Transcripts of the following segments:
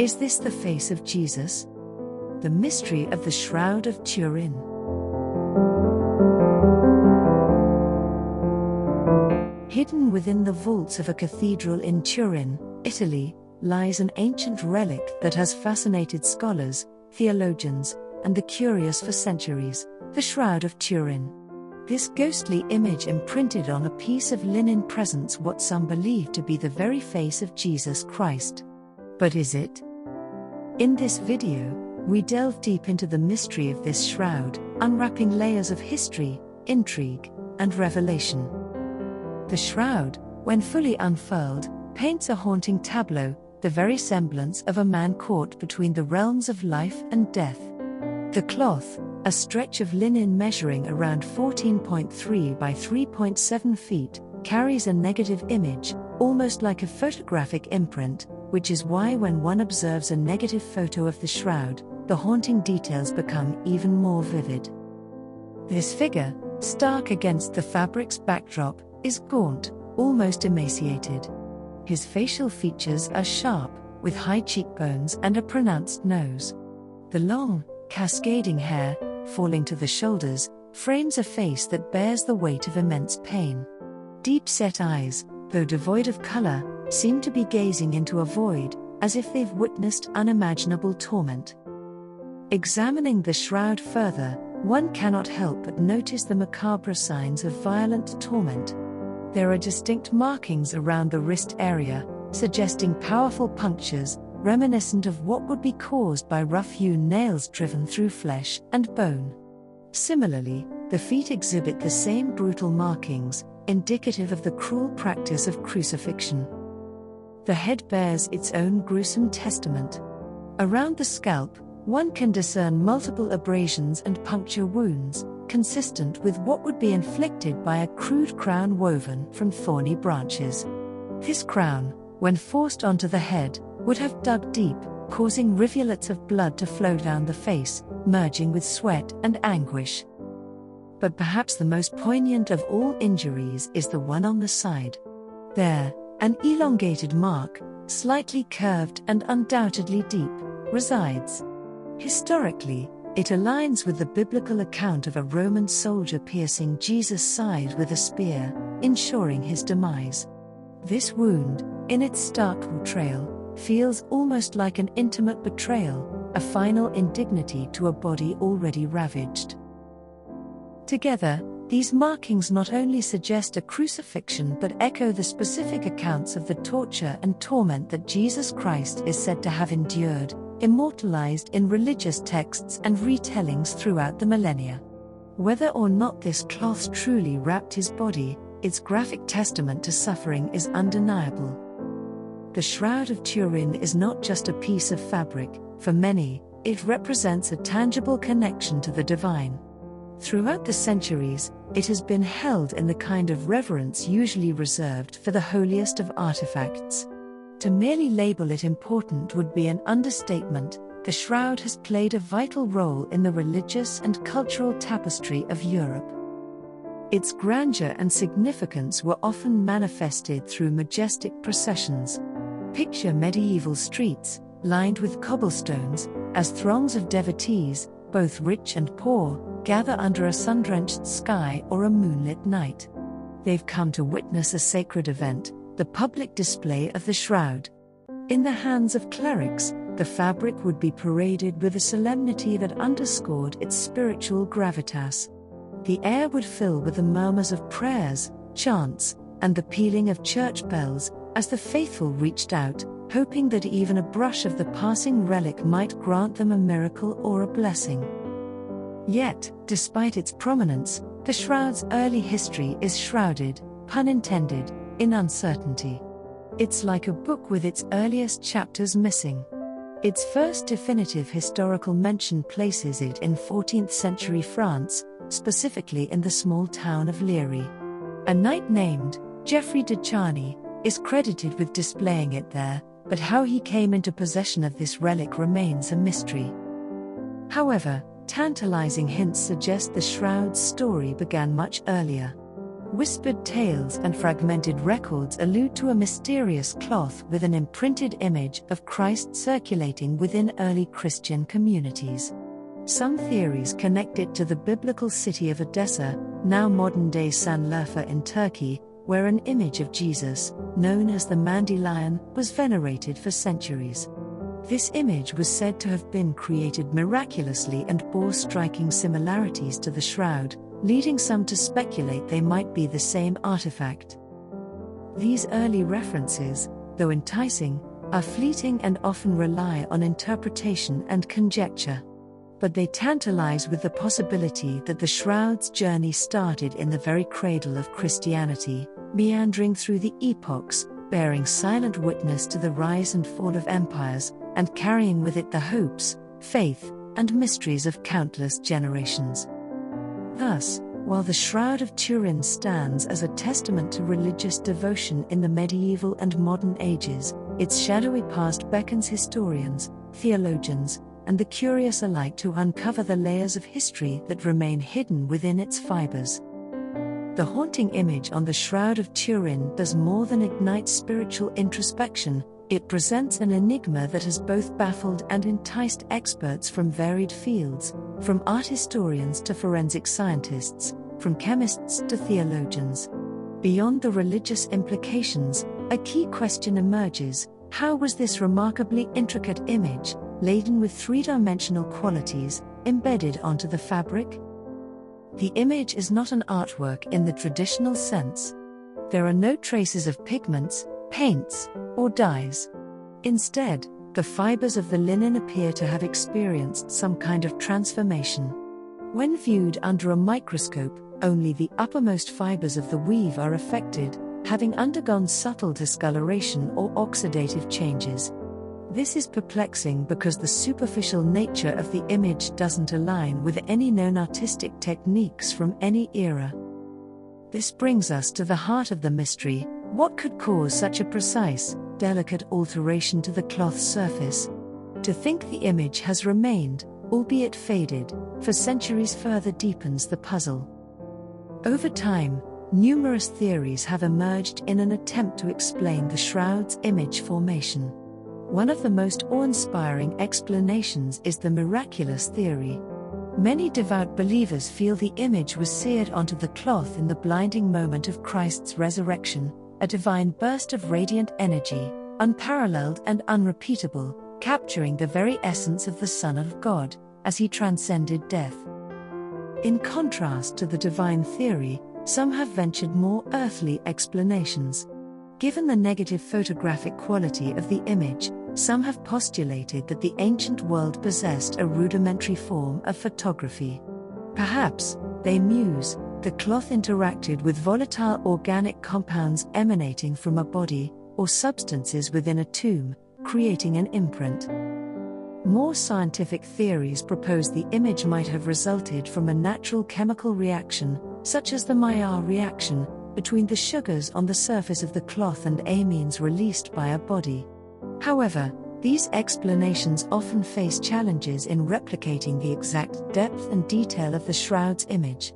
Is this the face of Jesus? The mystery of the Shroud of Turin. Hidden within the vaults of a cathedral in Turin, Italy, lies an ancient relic that has fascinated scholars, theologians, and the curious for centuries, the Shroud of Turin. This ghostly image imprinted on a piece of linen presents what some believe to be the very face of Jesus Christ. But is it? In this video, we delve deep into the mystery of this shroud, unwrapping layers of history, intrigue, and revelation. The shroud, when fully unfurled, paints a haunting tableau, the very semblance of a man caught between the realms of life and death. The cloth, a stretch of linen measuring around 14.3 by 3.7 feet, carries a negative image, almost like a photographic imprint, which is why when one observes a negative photo of the shroud, the haunting details become even more vivid. This figure, stark against the fabric's backdrop, is gaunt, almost emaciated. His facial features are sharp, with high cheekbones and a pronounced nose. The long, cascading hair, falling to the shoulders, frames a face that bears the weight of immense pain. Deep-set eyes, though devoid of color, seem to be gazing into a void, as if they've witnessed unimaginable torment. Examining the shroud further, one cannot help but notice the macabre signs of violent torment. There are distinct markings around the wrist area, suggesting powerful punctures, reminiscent of what would be caused by rough-hewn nails driven through flesh and bone. Similarly, the feet exhibit the same brutal markings, indicative of the cruel practice of crucifixion. The head bears its own gruesome testament. Around the scalp, one can discern multiple abrasions and puncture wounds, consistent with what would be inflicted by a crude crown woven from thorny branches. This crown, when forced onto the head, would have dug deep, causing rivulets of blood to flow down the face, merging with sweat and anguish. But perhaps the most poignant of all injuries is the one on the side. There, an elongated mark, slightly curved and undoubtedly deep, resides. Historically, it aligns with the biblical account of a Roman soldier piercing Jesus' side with a spear, ensuring his demise. This wound, in its stark portrayal, feels almost like an intimate betrayal, a final indignity to a body already ravaged. Together, these markings not only suggest a crucifixion but echo the specific accounts of the torture and torment that Jesus Christ is said to have endured, immortalized in religious texts and retellings throughout the millennia. Whether or not this cloth truly wrapped his body, its graphic testament to suffering is undeniable. The Shroud of Turin is not just a piece of fabric. For many, it represents a tangible connection to the divine. Throughout the centuries, it has been held in the kind of reverence usually reserved for the holiest of artifacts. To merely label it important would be an understatement. The shroud has played a vital role in the religious and cultural tapestry of Europe. Its grandeur and significance were often manifested through majestic processions. Picture medieval streets, lined with cobblestones, as throngs of devotees, both rich and poor, gather under a sun-drenched sky or a moonlit night. They've come to witness a sacred event, the public display of the shroud. In the hands of clerics, the fabric would be paraded with a solemnity that underscored its spiritual gravitas. The air would fill with the murmurs of prayers, chants, and the pealing of church bells, as the faithful reached out, hoping that even a brush of the passing relic might grant them a miracle or a blessing. Yet, despite its prominence, the shroud's early history is shrouded, pun intended, in uncertainty. It's like a book with its earliest chapters missing. Its first definitive historical mention places it in 14th century France, specifically in the small town of Liry. A knight named Geoffrey de Charny is credited with displaying it there, but how he came into possession of this relic remains a mystery. However, tantalizing hints suggest the shroud's story began much earlier. Whispered tales and fragmented records allude to a mysterious cloth with an imprinted image of Christ circulating within early Christian communities. Some theories connect it to the biblical city of Edessa, now modern-day Sanliurfa in Turkey, where an image of Jesus, known as the Mandi lion, was venerated for centuries. This image was said to have been created miraculously and bore striking similarities to the shroud, leading some to speculate they might be the same artifact. These early references, though enticing, are fleeting and often rely on interpretation and conjecture. But they tantalize with the possibility that the shroud's journey started in the very cradle of Christianity, meandering through the epochs, bearing silent witness to the rise and fall of empires, and carrying with it the hopes, faith, and mysteries of countless generations. Thus, while the Shroud of Turin stands as a testament to religious devotion in the medieval and modern ages, its shadowy past beckons historians, theologians, and the curious alike to uncover the layers of history that remain hidden within its fibers. The haunting image on the Shroud of Turin does more than ignite spiritual introspection. It presents an enigma that has both baffled and enticed experts from varied fields, from art historians to forensic scientists, from chemists to theologians. Beyond the religious implications, a key question emerges: how was this remarkably intricate image, laden with three-dimensional qualities, embedded onto the fabric? The image is not an artwork in the traditional sense. There are no traces of pigments, paints, or dyes. Instead, the fibers of the linen appear to have experienced some kind of transformation. When viewed under a microscope, only the uppermost fibers of the weave are affected, having undergone subtle discoloration or oxidative changes. This is perplexing because the superficial nature of the image doesn't align with any known artistic techniques from any era. This brings us to the heart of the mystery: what could cause such a precise, delicate alteration to the cloth's surface? To think the image has remained, albeit faded, for centuries further deepens the puzzle. Over time, numerous theories have emerged in an attempt to explain the shroud's image formation. One of the most awe-inspiring explanations is the miraculous theory. Many devout believers feel the image was seared onto the cloth in the blinding moment of Christ's resurrection, a divine burst of radiant energy, unparalleled and unrepeatable, capturing the very essence of the Son of God, as he transcended death. In contrast to the divine theory, some have ventured more earthly explanations. Given the negative photographic quality of the image, some have postulated that the ancient world possessed a rudimentary form of photography. Perhaps, they muse, the cloth interacted with volatile organic compounds emanating from a body, or substances within a tomb, creating an imprint. More scientific theories propose the image might have resulted from a natural chemical reaction, such as the Maillard reaction, between the sugars on the surface of the cloth and amines released by a body. However, these explanations often face challenges in replicating the exact depth and detail of the shroud's image.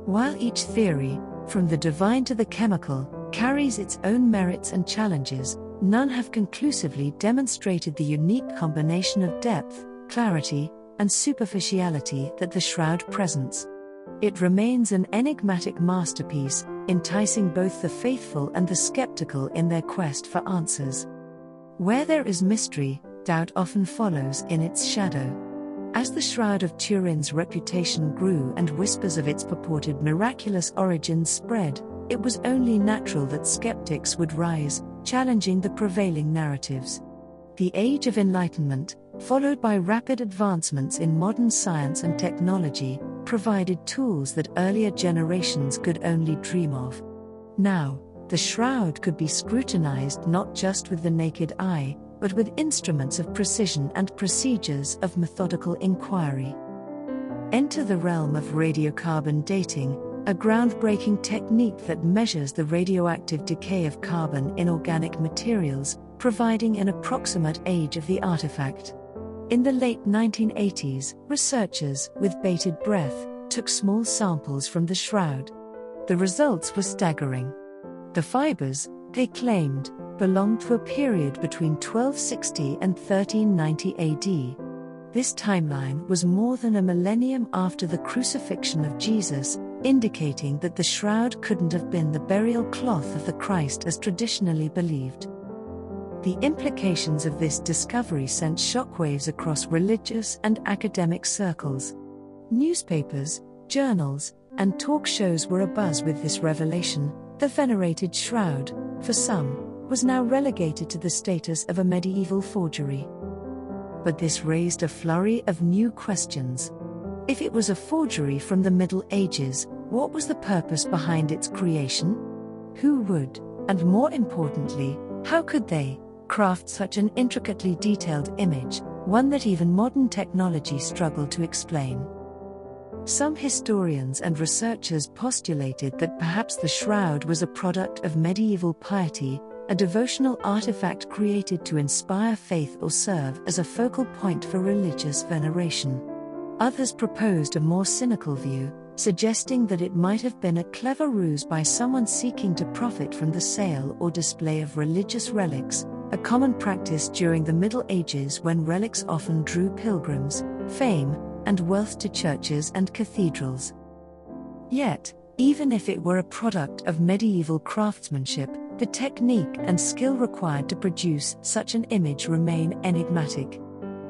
While each theory, from the divine to the chemical, carries its own merits and challenges, none have conclusively demonstrated the unique combination of depth, clarity, and superficiality that the shroud presents. It remains an enigmatic masterpiece, enticing both the faithful and the skeptical in their quest for answers. Where there is mystery, doubt often follows in its shadow. As the Shroud of Turin's reputation grew and whispers of its purported miraculous origins spread, it was only natural that skeptics would rise, challenging the prevailing narratives. The Age of Enlightenment, followed by rapid advancements in modern science and technology, provided tools that earlier generations could only dream of. Now, the shroud could be scrutinized not just with the naked eye, but with instruments of precision and procedures of methodical inquiry. Enter the realm of radiocarbon dating, a groundbreaking technique that measures the radioactive decay of carbon in organic materials, providing an approximate age of the artifact. In the late 1980s, researchers, with bated breath, took small samples from the shroud. The results were staggering. The fibers, they claimed, belonged to a period between 1260 and 1390 AD. This timeline was more than a millennium after the crucifixion of Jesus, indicating that the shroud couldn't have been the burial cloth of the Christ as traditionally believed. The implications of this discovery sent shockwaves across religious and academic circles. Newspapers, journals, and talk shows were abuzz with this revelation. The venerated shroud, for some, was now relegated to the status of a medieval forgery. But this raised a flurry of new questions. If it was a forgery from the Middle Ages, what was the purpose behind its creation? Who would, and more importantly, how could they, craft such an intricately detailed image, one that even modern technology struggled to explain? Some historians and researchers postulated that perhaps the shroud was a product of medieval piety, a devotional artifact created to inspire faith or serve as a focal point for religious veneration. Others proposed a more cynical view, suggesting that it might have been a clever ruse by someone seeking to profit from the sale or display of religious relics, a common practice during the Middle Ages when relics often drew pilgrims, fame, and wealth to churches and cathedrals. Yet, even if it were a product of medieval craftsmanship, the technique and skill required to produce such an image remain enigmatic.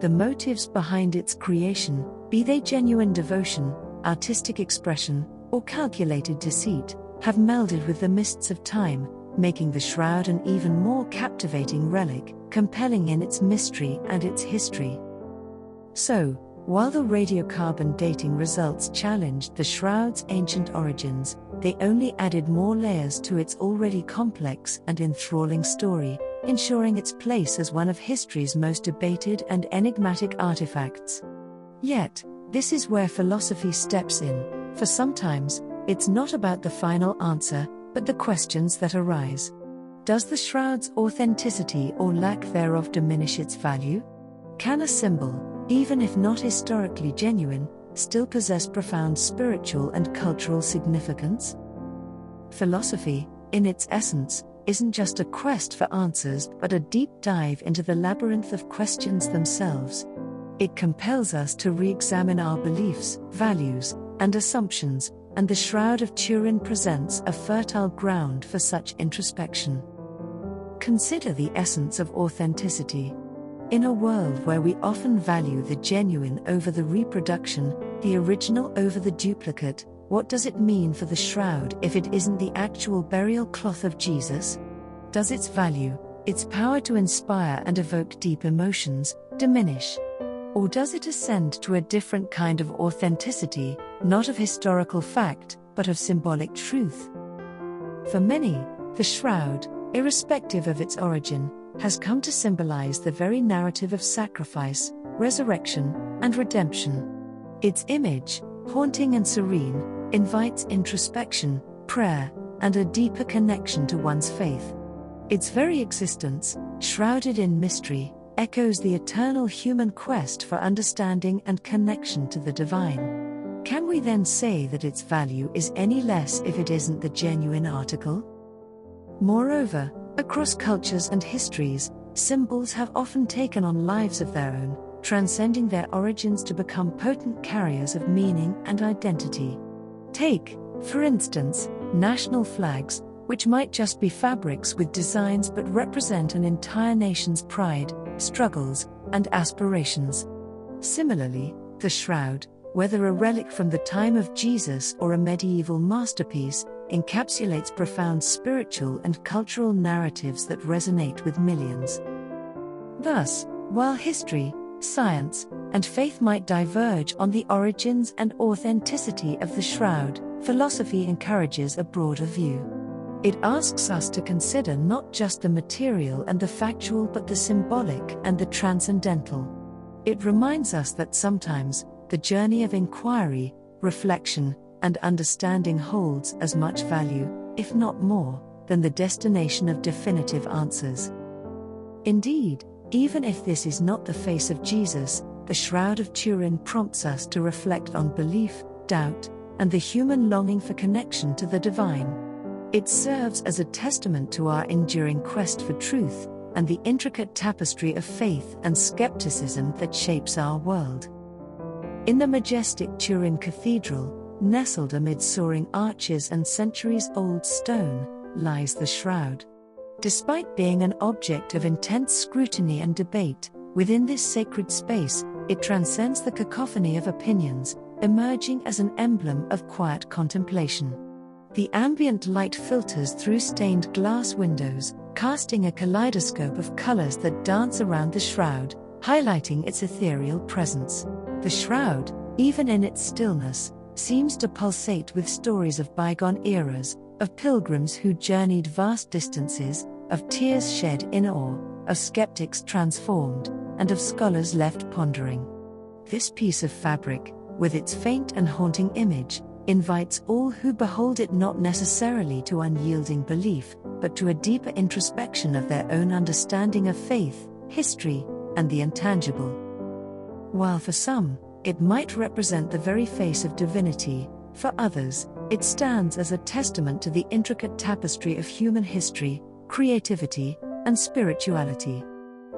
The motives behind its creation, be they genuine devotion, artistic expression, or calculated deceit, have melded with the mists of time, making the shroud an even more captivating relic, compelling in its mystery and its history. So, while the radiocarbon dating results challenged the shroud's ancient origins, they only added more layers to its already complex and enthralling story, ensuring its place as one of history's most debated and enigmatic artifacts. Yet, this is where philosophy steps in, for sometimes, it's not about the final answer, but the questions that arise. Does the shroud's authenticity or lack thereof diminish its value? Can a symbol, even if not historically genuine, still possess profound spiritual and cultural significance? Philosophy, in its essence, isn't just a quest for answers but a deep dive into the labyrinth of questions themselves. It compels us to re-examine our beliefs, values, and assumptions, and the Shroud of Turin presents a fertile ground for such introspection. Consider the essence of authenticity. In a world where we often value the genuine over the reproduction, the original over the duplicate, what does it mean for the shroud if it isn't the actual burial cloth of Jesus? Does its value, its power to inspire and evoke deep emotions, diminish? Or does it ascend to a different kind of authenticity, not of historical fact, but of symbolic truth? For many, the shroud, irrespective of its origin, has come to symbolize the very narrative of sacrifice, resurrection, and redemption. Its image, haunting and serene, invites introspection, prayer, and a deeper connection to one's faith. Its very existence, shrouded in mystery, echoes the eternal human quest for understanding and connection to the divine. Can we then say that its value is any less if it isn't the genuine article? Moreover, across cultures and histories, symbols have often taken on lives of their own, transcending their origins to become potent carriers of meaning and identity. Take, for instance, national flags, which might just be fabrics with designs but represent an entire nation's pride, struggles, and aspirations. Similarly, the shroud, whether a relic from the time of Jesus or a medieval masterpiece, encapsulates profound spiritual and cultural narratives that resonate with millions. Thus, while history, science, and faith might diverge on the origins and authenticity of the shroud, philosophy encourages a broader view. It asks us to consider not just the material and the factual but the symbolic and the transcendental. It reminds us that sometimes, the journey of inquiry, reflection, and understanding holds as much value, if not more, than the destination of definitive answers. Indeed, even if this is not the face of Jesus, the Shroud of Turin prompts us to reflect on belief, doubt, and the human longing for connection to the divine. It serves as a testament to our enduring quest for truth, and the intricate tapestry of faith and skepticism that shapes our world. In the majestic Turin Cathedral, nestled amid soaring arches and centuries-old stone, lies the Shroud. Despite being an object of intense scrutiny and debate, within this sacred space, it transcends the cacophony of opinions, emerging as an emblem of quiet contemplation. The ambient light filters through stained glass windows, casting a kaleidoscope of colors that dance around the Shroud, highlighting its ethereal presence. The Shroud, even in its stillness, seems to pulsate with stories of bygone eras, of pilgrims who journeyed vast distances, of tears shed in awe, of skeptics transformed, and of scholars left pondering. This piece of fabric, with its faint and haunting image, invites all who behold it not necessarily to unyielding belief, but to a deeper introspection of their own understanding of faith, history, and the intangible. While for some, it might represent the very face of divinity, for others, it stands as a testament to the intricate tapestry of human history, creativity, and spirituality.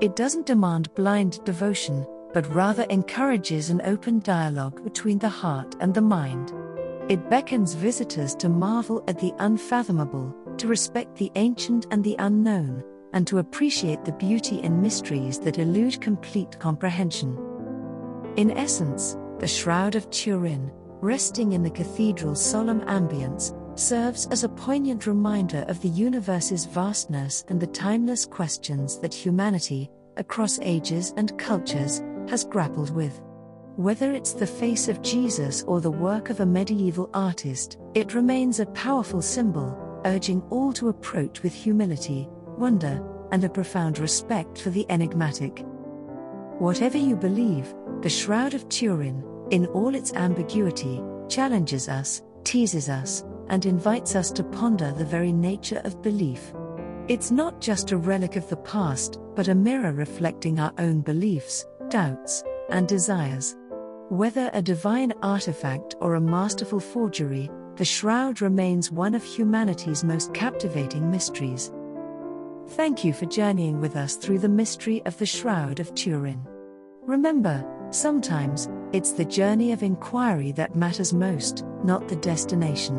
It doesn't demand blind devotion, but rather encourages an open dialogue between the heart and the mind. It beckons visitors to marvel at the unfathomable, to respect the ancient and the unknown, and to appreciate the beauty and mysteries that elude complete comprehension. In essence, the Shroud of Turin, resting in the cathedral's solemn ambience, serves as a poignant reminder of the universe's vastness and the timeless questions that humanity, across ages and cultures, has grappled with. Whether it's the face of Jesus or the work of a medieval artist, it remains a powerful symbol, urging all to approach with humility, wonder, and a profound respect for the enigmatic. Whatever you believe, the Shroud of Turin, in all its ambiguity, challenges us, teases us, and invites us to ponder the very nature of belief. It's not just a relic of the past, but a mirror reflecting our own beliefs, doubts, and desires. Whether a divine artifact or a masterful forgery, the Shroud remains one of humanity's most captivating mysteries. Thank you for journeying with us through the mystery of the Shroud of Turin. Remember, sometimes, it's the journey of inquiry that matters most, not the destination.